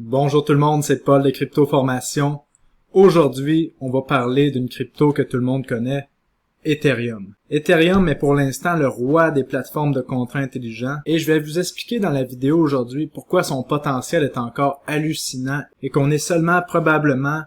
Bonjour tout le monde, c'est Paul de Crypto Formation. Aujourd'hui, on va parler d'une crypto que tout le monde connaît, Ethereum. Ethereum est pour l'instant le roi des plateformes de contrats intelligents et je vais vous expliquer dans la vidéo aujourd'hui pourquoi son potentiel est encore hallucinant et qu'on est seulement probablement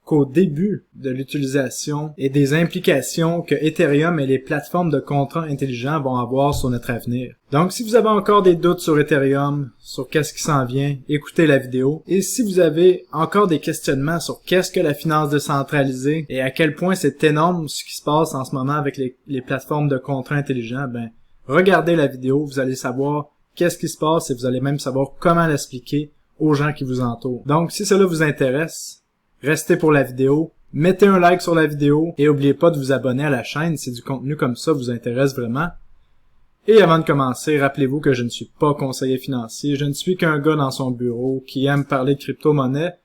qu'au début de l'utilisation et des implications que Ethereum et les plateformes de contrats intelligents vont avoir sur notre avenir. Donc, si vous avez encore des doutes sur Ethereum, sur qu'est-ce qui s'en vient, écoutez la vidéo. Et si vous avez encore des questionnements sur qu'est-ce que la finance décentralisée et à quel point c'est énorme ce qui se passe en ce moment avec les plateformes de contrats intelligents, regardez la vidéo, vous allez savoir qu'est-ce qui se passe et vous allez même savoir comment l'expliquer aux gens qui vous entourent. Donc, si cela vous intéresse, restez pour la vidéo, mettez un like sur la vidéo et n'oubliez pas de vous abonner à la chaîne si du contenu comme ça vous intéresse vraiment. Et avant de commencer, rappelez-vous que je ne suis pas conseiller financier, je ne suis qu'un gars dans son bureau qui aime parler de crypto-monnaie.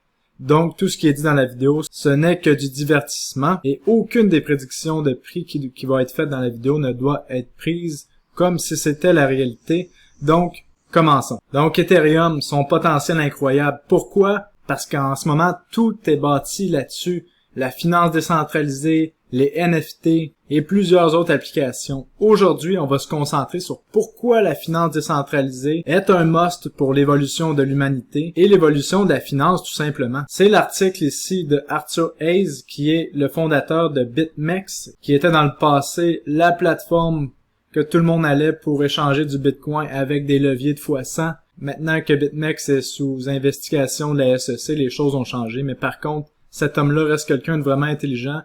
Donc tout ce qui est dit dans la vidéo, ce n'est que du divertissement et aucune des prédictions de prix qui va être faite dans la vidéo ne doit être prise comme si c'était la réalité. Donc, commençons. Donc Ethereum, son potentiel incroyable. Pourquoi? Parce qu'en ce moment, tout est bâti là-dessus. La finance décentralisée, les NFT et plusieurs autres applications. Aujourd'hui, on va se concentrer sur pourquoi la finance décentralisée est un must pour l'évolution de l'humanité et l'évolution de la finance tout simplement. C'est l'article ici de Arthur Hayes, qui est le fondateur de BitMEX, qui était dans le passé la plateforme que tout le monde allait pour échanger du Bitcoin avec des leviers de x100. Maintenant que BitMEX est sous investigation de la SEC, les choses ont changé, mais par contre, cet homme-là reste quelqu'un de vraiment intelligent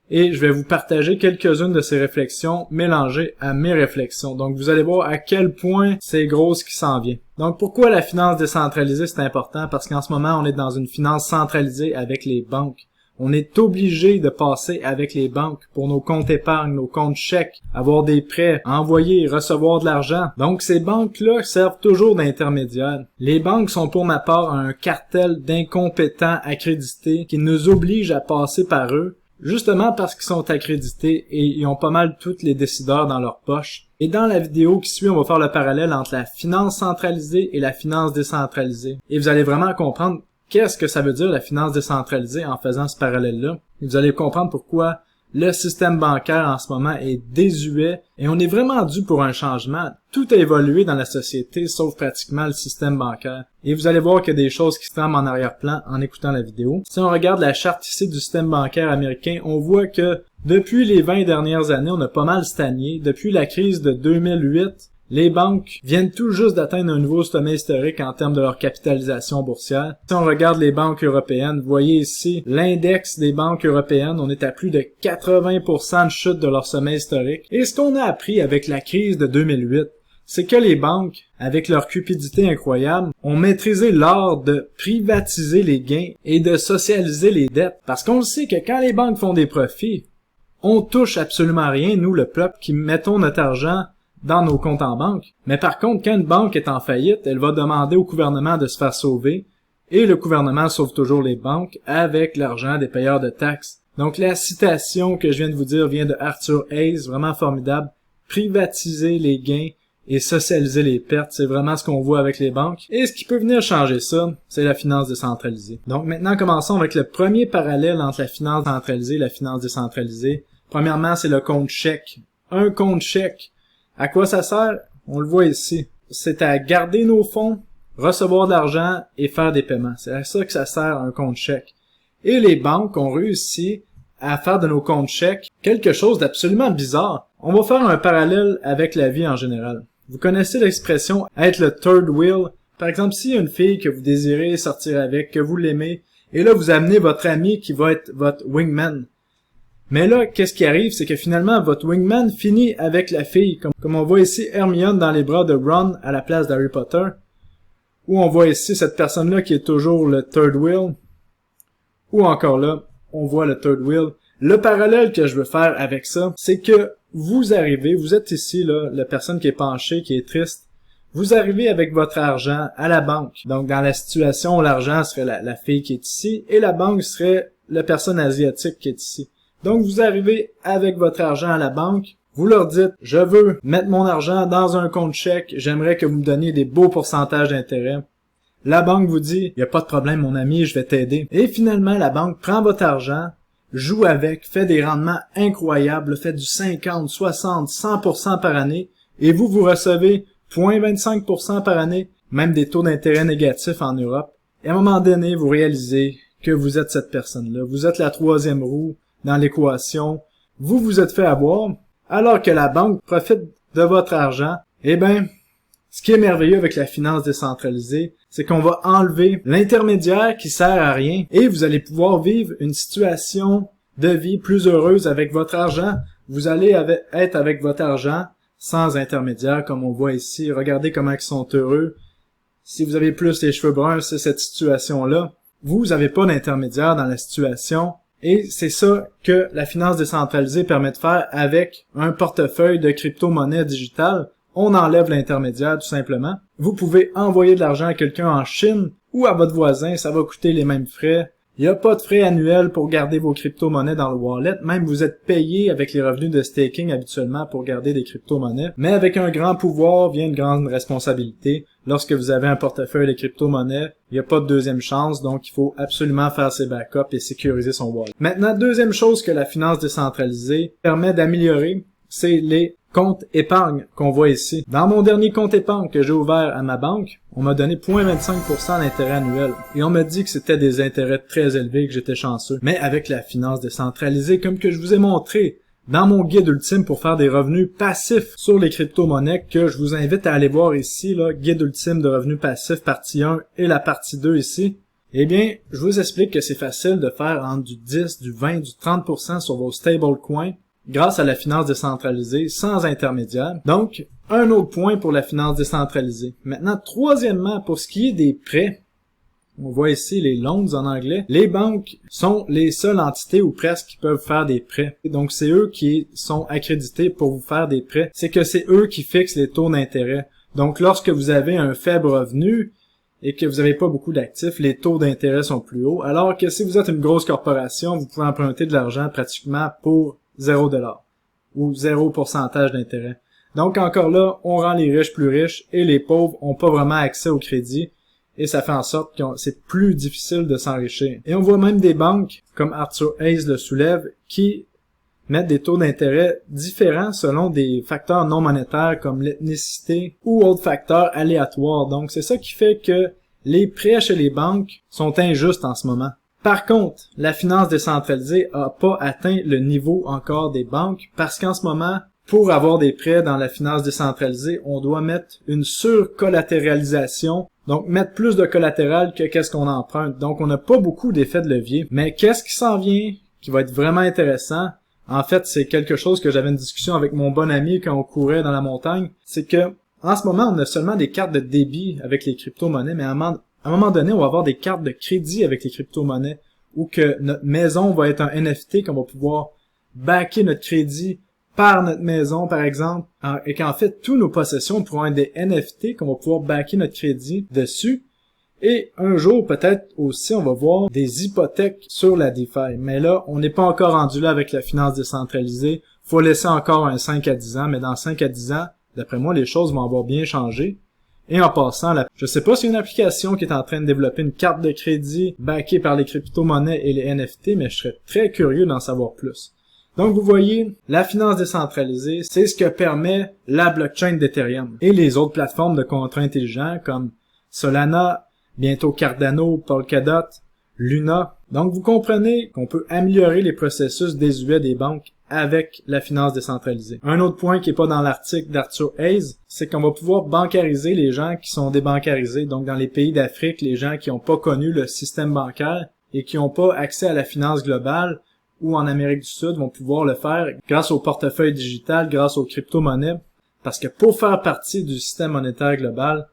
et je vais vous partager quelques-unes de ses réflexions mélangées à mes réflexions. Donc, vous allez voir à quel point c'est gros ce qui s'en vient. Donc, pourquoi la finance décentralisée, c'est important? Parce qu'en ce moment, on est dans une finance centralisée avec les banques. On est obligé de passer avec les banques pour nos comptes épargne, nos comptes chèques, avoir des prêts, envoyer et recevoir de l'argent. Donc ces banques-là servent toujours d'intermédiaires. Les banques sont pour ma part un cartel d'incompétents accrédités qui nous obligent à passer par eux, justement parce qu'ils sont accrédités et ils ont pas mal tous les décideurs dans leur poche. Et dans la vidéo qui suit, on va faire le parallèle entre la finance centralisée et la finance décentralisée. Et vous allez vraiment comprendre qu'est-ce que ça veut dire la finance décentralisée en faisant ce parallèle-là? Et vous allez comprendre pourquoi le système bancaire en ce moment est désuet et on est vraiment dû pour un changement. Tout a évolué dans la société sauf pratiquement le système bancaire. Et vous allez voir qu'il y a des choses qui se trament en arrière-plan en écoutant la vidéo. Si on regarde la charte ici du système bancaire américain, on voit que depuis les 20 dernières années, on a pas mal stagné. Depuis la crise de 2008, les banques viennent tout juste d'atteindre un nouveau sommet historique en termes de leur capitalisation boursière. Si on regarde les banques européennes, vous voyez ici l'index des banques européennes, on est à plus de 80% de chute de leur sommet historique. Et ce qu'on a appris avec la crise de 2008, c'est que les banques, avec leur cupidité incroyable, ont maîtrisé l'art de privatiser les gains et de socialiser les dettes. Parce qu'on le sait que quand les banques font des profits, on touche absolument rien, nous le peuple, qui mettons notre argent dans nos comptes en banque. Mais par contre, quand une banque est en faillite, elle va demander au gouvernement de se faire sauver et le gouvernement sauve toujours les banques avec l'argent des payeurs de taxes. Donc la citation que je viens de vous dire vient de Arthur Hayes, vraiment formidable. Privatiser les gains et socialiser les pertes, c'est vraiment ce qu'on voit avec les banques. Et ce qui peut venir changer ça, c'est la finance décentralisée. Donc maintenant, commençons avec le premier parallèle entre la finance centralisée et la finance décentralisée. Premièrement, c'est le compte chèque. Un compte chèque. À quoi ça sert? On le voit ici. C'est à garder nos fonds, recevoir de l'argent et faire des paiements. C'est à ça que ça sert un compte chèque. Et les banques ont réussi à faire de nos comptes chèques quelque chose d'absolument bizarre. On va faire un parallèle avec la vie en général. Vous connaissez l'expression être le third wheel? Par exemple, s'il y a une fille que vous désirez sortir avec, que vous l'aimez, et là vous amenez votre ami qui va être votre wingman. Mais là, qu'est-ce qui arrive, c'est que finalement, votre wingman finit avec la fille, comme on voit ici Hermione dans les bras de Ron à la place d'Harry Potter, ou on voit ici cette personne-là qui est toujours le third wheel, ou encore là, on voit le third wheel. Le parallèle que je veux faire avec ça, c'est que vous arrivez, vous êtes ici, là, la personne qui est penchée, qui est triste, vous arrivez avec votre argent à la banque. Donc, dans la situation, l'argent serait la fille qui est ici, et la banque serait la personne asiatique qui est ici. Donc, vous arrivez avec votre argent à la banque, vous leur dites, je veux mettre mon argent dans un compte chèque, j'aimerais que vous me donniez des beaux pourcentages d'intérêt. La banque vous dit, y a pas de problème mon ami, je vais t'aider. Et finalement, la banque prend votre argent, joue avec, fait des rendements incroyables, fait du 50, 60, 100% par année, et vous recevez 0,25% par année, même des taux d'intérêt négatifs en Europe. Et à un moment donné, vous réalisez que vous êtes cette personne-là. Vous êtes la troisième roue dans l'équation. Vous vous êtes fait avoir, alors que la banque profite de votre argent. Eh ben, ce qui est merveilleux avec la finance décentralisée, c'est qu'on va enlever l'intermédiaire qui sert à rien et vous allez pouvoir vivre une situation de vie plus heureuse avec votre argent. Vous allez être avec votre argent sans intermédiaire, comme on voit ici. Regardez comment ils sont heureux. Si vous avez plus les cheveux bruns, c'est cette situation-là. Vous n'avez pas d'intermédiaire dans la situation. Et c'est ça que la finance décentralisée permet de faire avec un portefeuille de crypto-monnaies digitales. On enlève l'intermédiaire tout simplement. Vous pouvez envoyer de l'argent à quelqu'un en Chine ou à votre voisin, ça va coûter les mêmes frais. Il n'y a pas de frais annuels pour garder vos crypto-monnaies dans le wallet. Même vous êtes payé avec les revenus de staking habituellement pour garder des crypto-monnaies. Mais avec un grand pouvoir vient une grande responsabilité. Lorsque vous avez un portefeuille de crypto-monnaies, il n'y a pas de deuxième chance, donc il faut absolument faire ses backups et sécuriser son wallet. Maintenant, deuxième chose que la finance décentralisée permet d'améliorer, c'est les comptes épargne qu'on voit ici. Dans mon dernier compte épargne que j'ai ouvert à ma banque, on m'a donné 0,25% d'intérêt annuel. Et on m'a dit que c'était des intérêts très élevés, que j'étais chanceux. Mais avec la finance décentralisée, comme que je vous ai montré dans mon guide ultime pour faire des revenus passifs sur les crypto-monnaies, que je vous invite à aller voir ici, là, guide ultime de revenus passifs, partie 1 et la partie 2 ici. Eh bien, je vous explique que c'est facile de faire entre du 10, du 20, du 30% sur vos stablecoins grâce à la finance décentralisée, sans intermédiaire. Donc, un autre point pour la finance décentralisée. Maintenant, troisièmement, pour ce qui est des prêts, on voit ici les loans en anglais, les banques sont les seules entités ou presque qui peuvent faire des prêts. Donc, c'est eux qui sont accrédités pour vous faire des prêts. C'est que c'est eux qui fixent les taux d'intérêt. Donc, lorsque vous avez un faible revenu et que vous n'avez pas beaucoup d'actifs, les taux d'intérêt sont plus hauts. Alors que si vous êtes une grosse corporation, vous pouvez emprunter de l'argent pratiquement pour 0$ ou 0% d'intérêt. Donc encore là, on rend les riches plus riches et les pauvres ont pas vraiment accès au crédit et ça fait en sorte que c'est plus difficile de s'enrichir. Et on voit même des banques, comme Arthur Hayes le soulève, qui mettent des taux d'intérêt différents selon des facteurs non monétaires comme l'ethnicité ou autres facteurs aléatoires. Donc c'est ça qui fait que les prêts chez les banques sont injustes en ce moment. Par contre, la finance décentralisée a pas atteint le niveau encore des banques parce qu'en ce moment, pour avoir des prêts dans la finance décentralisée, on doit mettre une surcollatéralisation, donc mettre plus de collatéral que qu'est-ce qu'on emprunte. Donc on n'a pas beaucoup d'effet de levier. Mais qu'est-ce qui s'en vient, qui va être vraiment intéressant? En fait, c'est quelque chose que j'avais une discussion avec mon bon ami quand on courait dans la montagne. C'est que, en ce moment, on a seulement des cartes de débit avec les crypto-monnaies, mais à un moment donné, on va avoir des cartes de crédit avec les crypto-monnaies ou que notre maison va être un NFT, qu'on va pouvoir backer notre crédit par notre maison, par exemple, et qu'en fait, tous nos possessions pourront être des NFT, qu'on va pouvoir backer notre crédit dessus. Et un jour, peut-être aussi, on va voir des hypothèques sur la DeFi. Mais là, on n'est pas encore rendu là avec la finance décentralisée. Faut laisser encore un 5 à 10 ans, mais dans 5 à 10 ans, d'après moi, les choses vont avoir bien changé. Et en passant, je sais pas s'il y a une application qui est en train de développer une carte de crédit backée par les crypto-monnaies et les NFT, mais je serais très curieux d'en savoir plus. Donc vous voyez, la finance décentralisée, c'est ce que permet la blockchain d'Ethereum et les autres plateformes de contrats intelligents comme Solana, bientôt Cardano, Polkadot, Luna. Donc vous comprenez qu'on peut améliorer les processus désuets des banques avec la finance décentralisée. Un autre point qui est pas dans l'article d'Arthur Hayes, c'est qu'on va pouvoir bancariser les gens qui sont débancarisés. Donc dans les pays d'Afrique, les gens qui n'ont pas connu le système bancaire et qui n'ont pas accès à la finance globale, ou en Amérique du Sud vont pouvoir le faire grâce au portefeuille digital, grâce aux crypto-monnaies. Parce que pour faire partie du système monétaire global,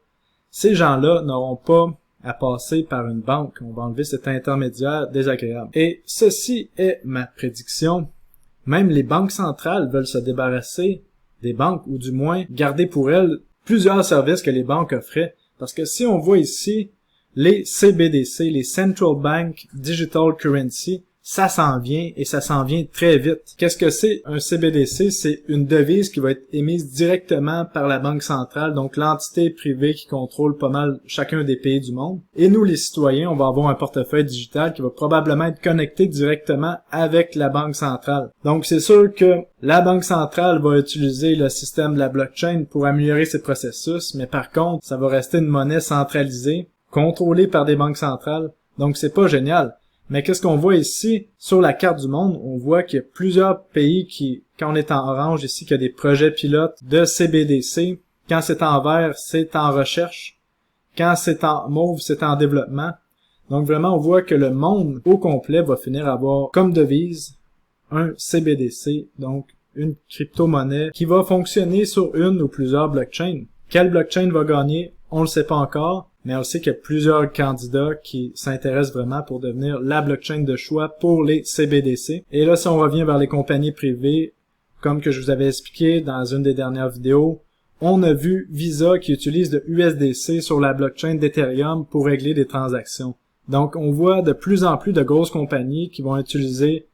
ces gens-là n'auront pas à passer par une banque. On va enlever cet intermédiaire désagréable. Et ceci est ma prédiction. Même les banques centrales veulent se débarrasser des banques, ou du moins garder pour elles plusieurs services que les banques offraient. Parce que si on voit ici, les CBDC, les Central Bank Digital Currency, ça s'en vient et ça s'en vient très vite. Qu'est-ce que c'est un CBDC? C'est une devise qui va être émise directement par la Banque centrale, donc l'entité privée qui contrôle pas mal chacun des pays du monde. Et nous, les citoyens, on va avoir un portefeuille digital qui va probablement être connecté directement avec la Banque centrale. Donc c'est sûr que la Banque centrale va utiliser le système de la blockchain pour améliorer ses processus, mais par contre, ça va rester une monnaie centralisée, contrôlée par des banques centrales, donc c'est pas génial. Mais qu'est-ce qu'on voit ici, sur la carte du monde, on voit qu'il y a plusieurs pays qui, quand on est en orange ici, qu'il y a des projets pilotes de CBDC. Quand c'est en vert, c'est en recherche. Quand c'est en mauve, c'est en développement. Donc vraiment, on voit que le monde au complet va finir à avoir comme devise un CBDC, donc une crypto-monnaie qui va fonctionner sur une ou plusieurs blockchains. Quelle blockchain va gagner? On le sait pas encore. Mais on sait qu'il y a plusieurs candidats qui s'intéressent vraiment pour devenir la blockchain de choix pour les CBDC. Et là, si on revient vers les compagnies privées, comme que je vous avais expliqué dans une des dernières vidéos, on a vu Visa qui utilise le USDC sur la blockchain d'Ethereum pour régler des transactions. Donc, on voit de plus en plus de grosses compagnies qui vont utiliser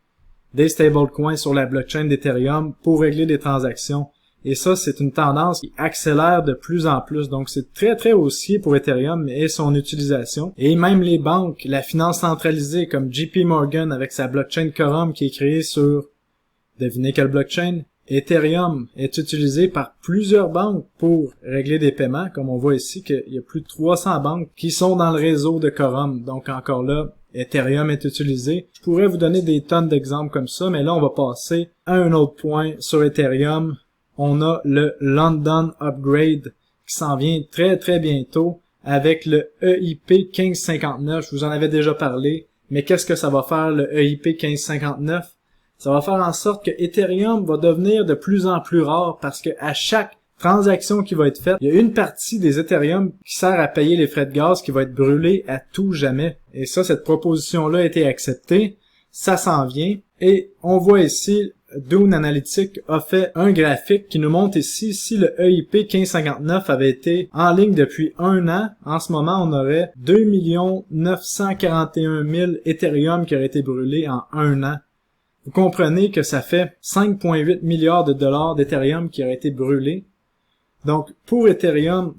des stablecoins sur la blockchain d'Ethereum pour régler des transactions. Et ça, c'est une tendance qui accélère de plus en plus. Donc, c'est très, très haussier pour Ethereum et son utilisation. Et même les banques, la finance centralisée comme JP Morgan avec sa blockchain Quorum qui est créée sur, devinez quelle blockchain? Ethereum est utilisé par plusieurs banques pour régler des paiements. Comme on voit ici qu'il y a plus de 300 banques qui sont dans le réseau de Quorum. Donc, encore là, Ethereum est utilisé. Je pourrais vous donner des tonnes d'exemples comme ça, mais là, on va passer à un autre point sur Ethereum. On a le London Upgrade qui s'en vient très très bientôt avec le EIP 1559. Je vous en avais déjà parlé, mais qu'est-ce que ça va faire le EIP 1559? Ça va faire en sorte que Ethereum va devenir de plus en plus rare parce que à chaque transaction qui va être faite, il y a une partie des Ethereum qui sert à payer les frais de gaz qui va être brûlée à tout jamais. Et ça, cette proposition-là a été acceptée. Ça s'en vient. Et on voit ici Dune Analytics a fait un graphique qui nous montre ici si le EIP 1559 avait été en ligne depuis un an. En ce moment, on aurait 2 941 000 Ethereum qui auraient été brûlés en un an. Vous comprenez que ça fait 5,8 milliards de dollars d'Ethereum qui auraient été brûlés. Donc, pour Ethereum,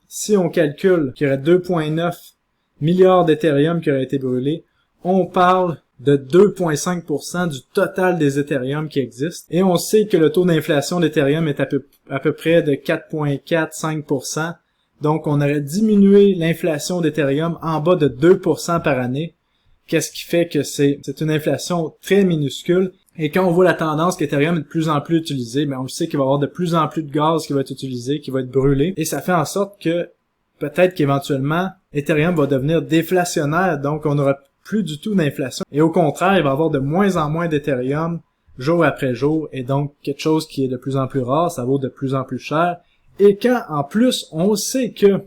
si on calcule qu'il y aurait 2,9 milliards d'Ethereum qui auraient été brûlés, on parle de 2,5% du total des Ethereum qui existent. Et on sait que le taux d'inflation d'Ethereum est à peu près de 4,45%. Donc, on aurait diminué l'inflation d'Ethereum en bas de 2% par année. Qu'est-ce qui fait que c'est une inflation très minuscule. Et quand on voit la tendance qu'Ethereum est de plus en plus utilisé, ben on sait qu'il va y avoir de plus en plus de gaz qui va être utilisé, qui va être brûlé. Et ça fait en sorte que peut-être qu'éventuellement, Ethereum va devenir déflationnaire. Donc, on n'aura plus du tout d'inflation. Et au contraire, il va y avoir de moins en moins d'Ethereum jour après jour. Et donc, quelque chose qui est de plus en plus rare, ça vaut de plus en plus cher. Et quand, en plus, on sait que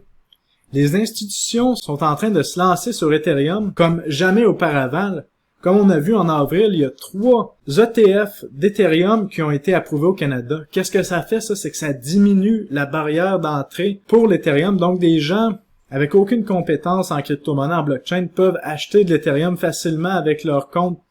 les institutions sont en train de se lancer sur Ethereum comme jamais auparavant. Comme on a vu en avril, il y a 3 ETF d'Ethereum qui ont été approuvés au Canada. Qu'est-ce que ça fait, ça? C'est que ça diminue la barrière d'entrée pour l'Ethereum. Donc, des gens avec aucune compétence en crypto-monnaie, en blockchain, peuvent acheter de l'Ethereum facilement avec leur compte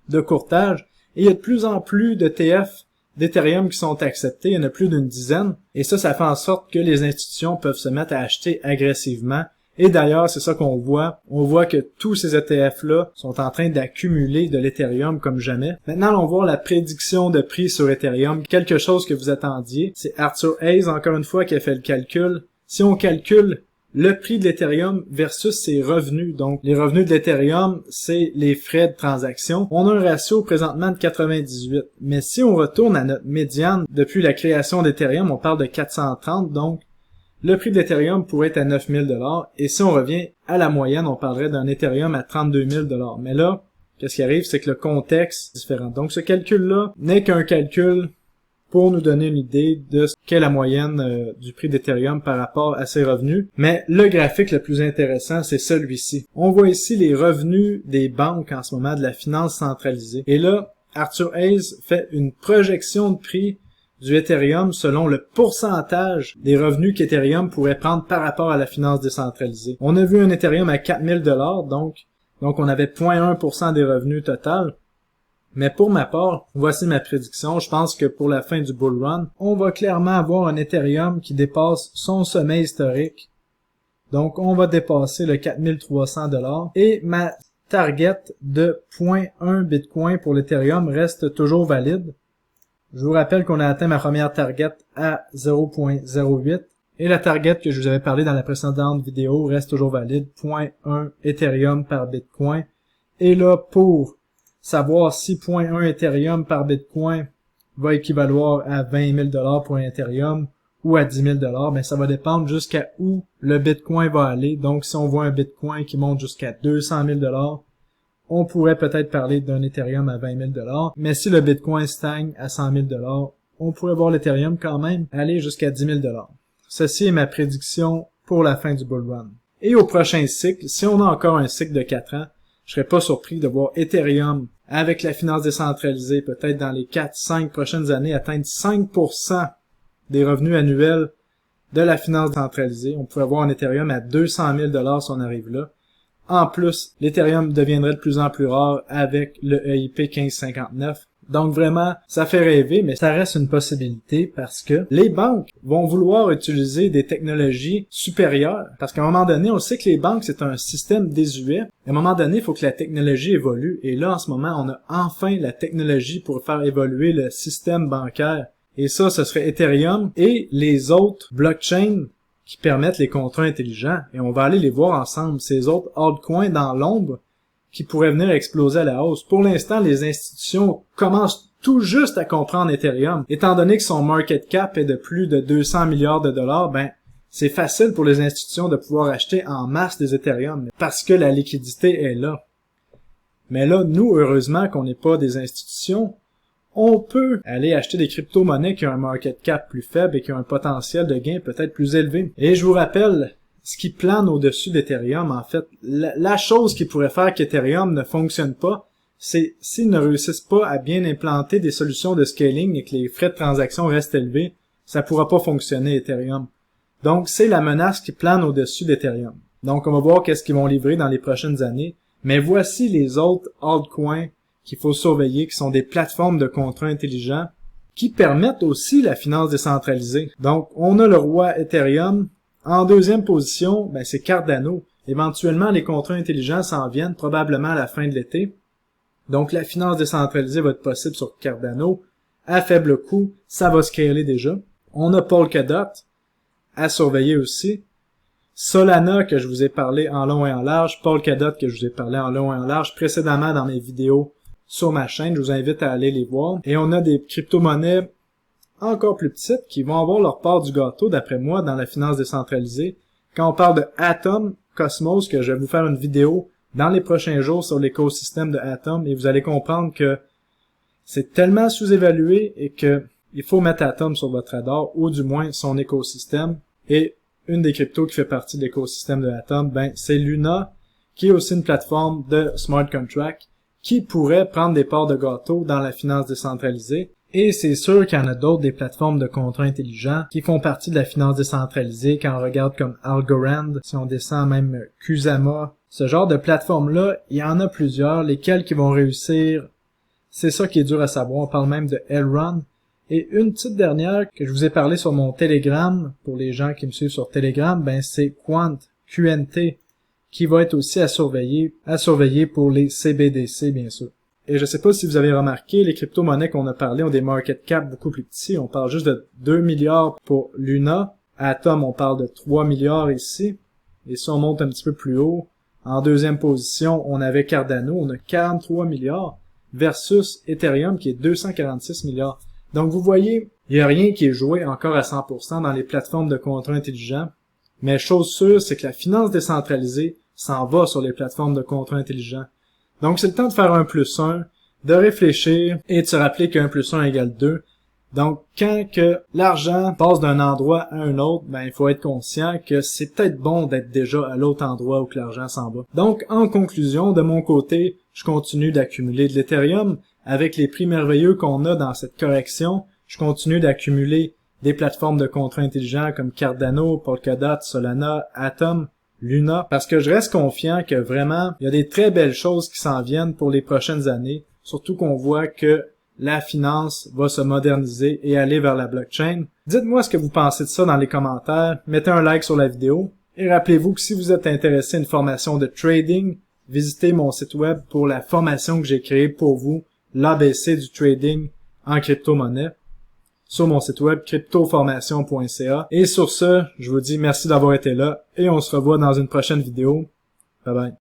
de courtage. Et il y a de plus en plus d'ETF d'Ethereum qui sont acceptés. Il y en a plus d'une dizaine. Et ça fait en sorte que les institutions peuvent se mettre à acheter agressivement. Et d'ailleurs, c'est ça qu'on voit. On voit que tous ces ETF-là sont en train d'accumuler de l'Ethereum comme jamais. Maintenant, on va voir la prédiction de prix sur Ethereum. Quelque chose que vous attendiez. C'est Arthur Hayes, encore une fois, qui a fait le calcul. Si on calcule le prix de l'Ethereum versus ses revenus. Donc, les revenus de l'Ethereum, c'est les frais de transaction. On a un ratio présentement de 98. Mais si on retourne à notre médiane depuis la création d'Ethereum, on parle de 430. Donc, le prix de l'Ethereum pourrait être à 9 000 $. Et si on revient à la moyenne, on parlerait d'un Ethereum à 32 000 $. Mais là, qu'est-ce qui arrive? C'est que le contexte est différent. Donc, ce calcul-là n'est qu'un calcul pour nous donner une idée de ce qu'est la moyenne du prix d'Ethereum par rapport à ses revenus. Mais le graphique le plus intéressant, c'est celui-ci. On voit ici les revenus des banques en ce moment, de la finance centralisée. Et là, Arthur Hayes fait une projection de prix du Ethereum selon le pourcentage des revenus qu'Ethereum pourrait prendre par rapport à la finance décentralisée. On a vu un Ethereum à 4 000 $, donc on avait 0,1% des revenus total. Mais pour ma part, voici ma prédiction. Je pense que pour la fin du bull run, on va clairement avoir un Ethereum qui dépasse son sommet historique. Donc, on va dépasser le 4300 $. Et ma target de 0.1 Bitcoin pour l'Ethereum reste toujours valide. Je vous rappelle qu'on a atteint ma première target à 0.08. Et la target que je vous avais parlé dans la précédente vidéo reste toujours valide, 0.1 Ethereum par Bitcoin. Et là, pour savoir si 0.1 Ethereum par Bitcoin va équivaloir à 20 000 $ pour un Ethereum ou à 10 000 $, ben ça va dépendre jusqu'à où le Bitcoin va aller. Donc, si on voit un Bitcoin qui monte jusqu'à 200 000 $, on pourrait peut-être parler d'un Ethereum à 20 000 $. Mais si le Bitcoin stagne à 100 000 $, on pourrait voir l'Ethereum quand même aller jusqu'à 10 000 $. Ceci est ma prédiction pour la fin du bull run. Et au prochain cycle, si on a encore un cycle de 4 ans, je serais pas surpris de voir Ethereum, avec la finance décentralisée, peut-être dans les 4-5 prochaines années, atteindre 5% des revenus annuels de la finance décentralisée. On pourrait voir un Ethereum à 200 000 $ si on arrive là. En plus, l'Ethereum deviendrait de plus en plus rare avec le EIP 1559. Donc vraiment, ça fait rêver, mais ça reste une possibilité parce que les banques vont vouloir utiliser des technologies supérieures. Parce qu'à un moment donné, on sait que les banques, c'est un système désuet. À un moment donné, il faut que la technologie évolue. Et là, en ce moment, on a enfin la technologie pour faire évoluer le système bancaire. Et ça, ce serait Ethereum et les autres blockchains qui permettent les contrats intelligents. Et on va aller les voir ensemble, ces autres altcoins dans l'ombre qui pourraient venir exploser à la hausse. Pour l'instant, les institutions commencent tout juste à comprendre Ethereum. Étant donné que son market cap est de plus de 200 milliards de dollars, ben, c'est facile pour les institutions de pouvoir acheter en masse des Ethereum parce que la liquidité est là. Mais là, nous, heureusement qu'on n'est pas des institutions, on peut aller acheter des crypto-monnaies qui ont un market cap plus faible et qui ont un potentiel de gain peut-être plus élevé. Et je vous rappelle, ce qui plane au-dessus d'Ethereum, en fait, la chose qui pourrait faire qu'Ethereum ne fonctionne pas, c'est s'ils ne réussissent pas à bien implanter des solutions de scaling et que les frais de transaction restent élevés, ça pourra pas fonctionner Ethereum. Donc, c'est la menace qui plane au-dessus d'Ethereum. Donc, on va voir qu'est-ce qu'ils vont livrer dans les prochaines années. Mais voici les autres altcoins qu'il faut surveiller, qui sont des plateformes de contrats intelligents, qui permettent aussi la finance décentralisée. Donc, on a le roi Ethereum. En deuxième position, ben, c'est Cardano. Éventuellement, les contrats intelligents s'en viennent, probablement à la fin de l'été. Donc, la finance décentralisée va être possible sur Cardano. À faible coût, ça va scaler déjà. On a Polkadot à surveiller aussi. Solana, que je vous ai parlé en long et en large. Polkadot, que je vous ai parlé en long et en large précédemment dans mes vidéos sur ma chaîne. Je vous invite à aller les voir. Et on a des crypto-monnaies encore plus petites qui vont avoir leur part du gâteau, d'après moi, dans la finance décentralisée. Quand on parle de Atom, Cosmos, que je vais vous faire une vidéo dans les prochains jours sur l'écosystème de Atom, et vous allez comprendre que c'est tellement sous-évalué et que il faut mettre Atom sur votre radar, ou du moins son écosystème. Et une des cryptos qui fait partie de l'écosystème de Atom, ben, c'est Luna, qui est aussi une plateforme de smart contract, qui pourrait prendre des parts de gâteau dans la finance décentralisée. Et c'est sûr qu'il y en a d'autres, des plateformes de contrats intelligents qui font partie de la finance décentralisée. Quand on regarde comme Algorand, si on descend même Kusama, ce genre de plateformes-là, il y en a plusieurs. Lesquelles qui vont réussir, c'est ça qui est dur à savoir. On parle même de Elrond. Et une petite dernière que je vous ai parlé sur mon Telegram, pour les gens qui me suivent sur Telegram, ben c'est Quant, QNT, qui va être aussi à surveiller pour les CBDC, bien sûr. Et je sais pas si vous avez remarqué, les crypto-monnaies qu'on a parlé ont des market cap beaucoup plus petits. On parle juste de 2 milliards pour Luna. Atom, on parle de 3 milliards ici. Et si on monte un petit peu plus haut, en deuxième position, on avait Cardano, on a 43 milliards, versus Ethereum qui est 246 milliards. Donc vous voyez, il n'y a rien qui est joué encore à 100% dans les plateformes de contrats intelligents. Mais chose sûre, c'est que la finance décentralisée s'en va sur les plateformes de contrats intelligents. Donc, c'est le temps de faire 1+1, de réfléchir et de se rappeler que 1+1 égale 2. Donc, quand que l'argent passe d'un endroit à un autre, ben, il faut être conscient que c'est peut-être bon d'être déjà à l'autre endroit où que l'argent s'en va. Donc, en conclusion, de mon côté, je continue d'accumuler de l'Ethereum. Avec les prix merveilleux qu'on a dans cette correction, je continue d'accumuler des plateformes de contrats intelligents comme Cardano, Polkadot, Solana, Atom, Luna, parce que je reste confiant que vraiment, il y a des très belles choses qui s'en viennent pour les prochaines années, surtout qu'on voit que la finance va se moderniser et aller vers la blockchain. Dites-moi ce que vous pensez de ça dans les commentaires, mettez un like sur la vidéo, et rappelez-vous que si vous êtes intéressé à une formation de trading, visitez mon site web pour la formation que j'ai créée pour vous, l'ABC du trading en crypto-monnaie, sur mon site web cryptoformation.ca. Et sur ce, je vous dis merci d'avoir été là, et on se revoit dans une prochaine vidéo. Bye bye.